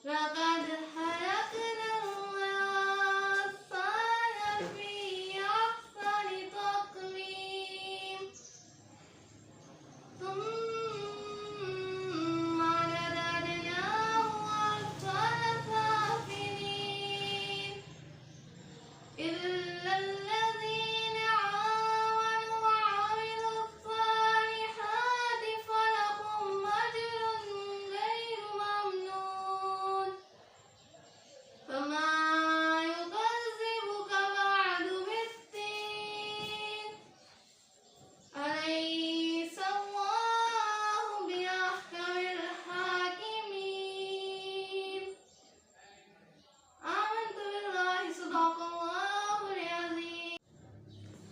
لقد خلقنا الإنسان في أحسن تقويم ثم رددناه أسفل سافلين إلا الذين آمنوا وعملوا الصالحات فلهم أجر غير ممنون فما يكذبك بعد بالدين أليس الله بأحكم الحاكمين آمنت بالله صدق الله العظيم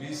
20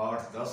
8-10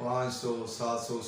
1500-700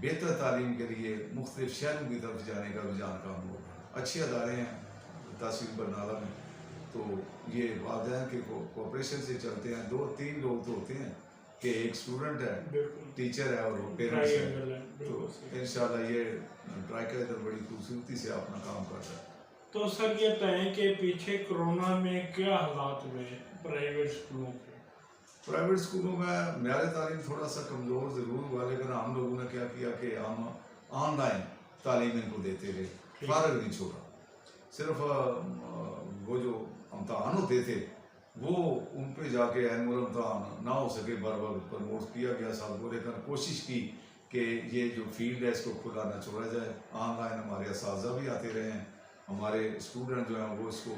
بہتر تعلیم کے لیے مختلف شہروں کی طرف جانے کا رجحان کام ہوگا. اچھے ادارے ہیں تحصیل برنالہ میں, تو یہ والدین کے کوپریشن سے چلتے ہیں. 2-3 لوگ تو ہوتے ہیں کہ ایک اسٹوڈنٹ ہے, ٹیچر ہے اور پیرنٹس ہے, تو انشاءاللہ یہ ٹرائی ادھر بڑی خوبصورتی سے اپنا کام کرتا ہے. تو سر یہ بتائیں کہ پیچھے کرونا میں کیا حالات ہوئے پرائیویٹ اسکولوں کے؟ پرائیویٹ اسکولوں میں معیار تعلیم تھوڑا سا کمزور ضرور ہوا, لیکن ہم لوگوں نے کیا کیا کہ ہم آن لائن تعلیم ان کو دیتے رہے, فارغ نہیں چھوڑا. صرف وہ جو امتحان ہوتے تھے وہ ان پہ جا کے اینول امتحان نہ ہو سکے بار بار پروموٹ کیا گیا صاحب کو, لیکن کوشش کی کہ یہ جو فیلڈ ہے اس کو کھلا نہ چھوڑا جائے. آن لائن ہمارے اساتذہ بھی آتے رہے ہیں, ہمارے اسٹوڈنٹ جو ہیں وہ اس کو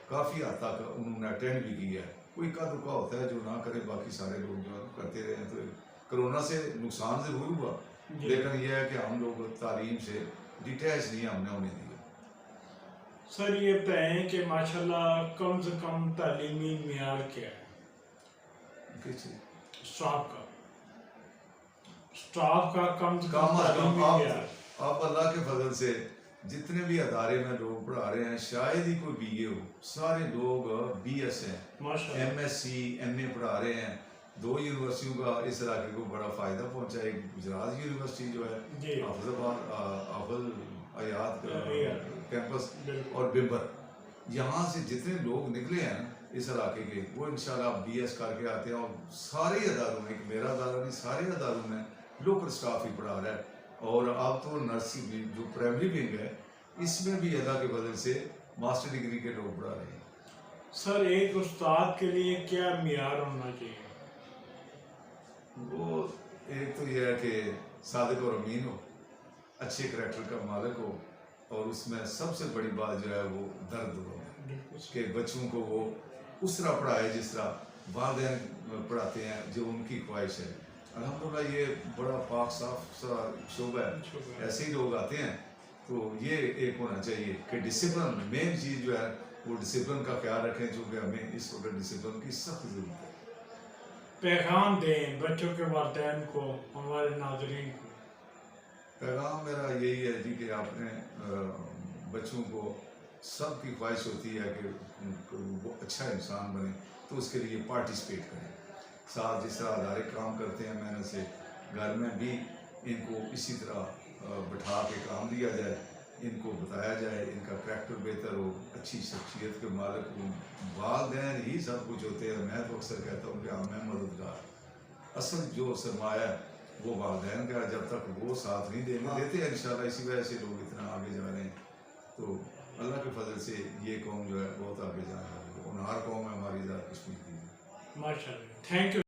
کافی حد تک انہوں نے اٹینڈ بھی کیا ہے. کوئی کا دکا ہوتا ہے جو نہ کرے, باقی سارے لوگ جو کرتے رہے ہیں. تو کرونا سے نقصان ضرور ہوا, لیکن یہ ہے کہ ہم لوگ تعلیم سے ڈیٹیچ نہیں ہم نے ہونے دیا. سر یہ بتائیں کہ ماشاءاللہ کم سے کم تعلیمی معیار کیا ہے اسٹاف کا کم سے کم تعلیمی معیار؟ آپ اللہ کے فضل سے جتنے بھی ادارے میں لوگ پڑھا رہے ہیں شاید ہی کوئی BA ہو, سارے لوگ BS ہیں, MSc MA پڑھا رہے ہیں. 2 یونیورسٹیوں کا اس علاقے کو بڑا فائدہ پہنچا ہے. گجرات یونیورسٹی جو ہے حافظ آباد حافظ حیات کیمپس اور بمبر, یہاں سے جتنے لوگ نکلے ہیں اس علاقے کے وہ انشاءاللہ BS کر کے آتے ہیں. اور سارے اداروں میں, میرا ادارہ نہیں سارے اداروں میں لوکل اسٹاف ہی پڑھا رہا ہے. اور اب تو نرسری جو پرائمری ونگ ہے اس میں بھی اللہ کے بدل سے ماسٹر ڈگری کے لوگ پڑھا رہے ہیں. سر ایک استاد کے لیے کیا معیار ہونا چاہیے؟ وہ ایک تو یہ ہے کہ صادق اور امین ہو, اچھے کریکٹر کا مالک ہو, اور اس میں سب سے بڑی بات جو ہے وہ درد ہو کہ بچوں کو وہ اس طرح پڑھائے جس طرح والدین پڑھاتے ہیں, جو ان کی خواہش ہے. الحمدللہ یہ بڑا پاک صاف سا شعبہ ہے, ایسے ہی لوگ آتے ہیں. تو یہ ایک ہونا چاہیے کہ ڈسپلن مین چیز جو ہے وہ ڈسپلن کا خیال رکھیں, چونکہ ہمیں اس وقت ڈسپلن کی سخت ضرورت ہے. پیغام دیں بچوں کے والدین کو, ہمارے ناظرین کو. پیغام میرا یہی ہے جی کہ آپ نے بچوں کو, سب کی خواہش ہوتی ہے کہ وہ اچھا انسان بنے, تو اس کے لیے پارٹیسپیٹ کریں. ساتھ جس طرح ادارے کام کرتے ہیں محنت سے, گھر میں بھی ان کو اسی طرح بٹھا کے کام دیا جائے, ان کو بتایا جائے, ان کا کریکٹر بہتر ہو, اچھی شخصیت کے مالک ہوں. والدین ہی سب کچھ ہوتے ہیں. میں تو اکثر کہتا ہوں کہ ہم ہیں مددگار, اصل جو سرمایہ ہے وہ والدین کا, جب تک وہ ساتھ نہیں دیتے ہیں انشاءاللہ. اسی وجہ سے لوگ اتنا آگے جا رہے ہیں. تو اللہ کے فضل سے یہ قوم جو ہے بہت آگے جا رہی ہے. ہونہار قوم ہے ہماری ذات کشمیر کی. ماشاءاللہ, تھینک یو.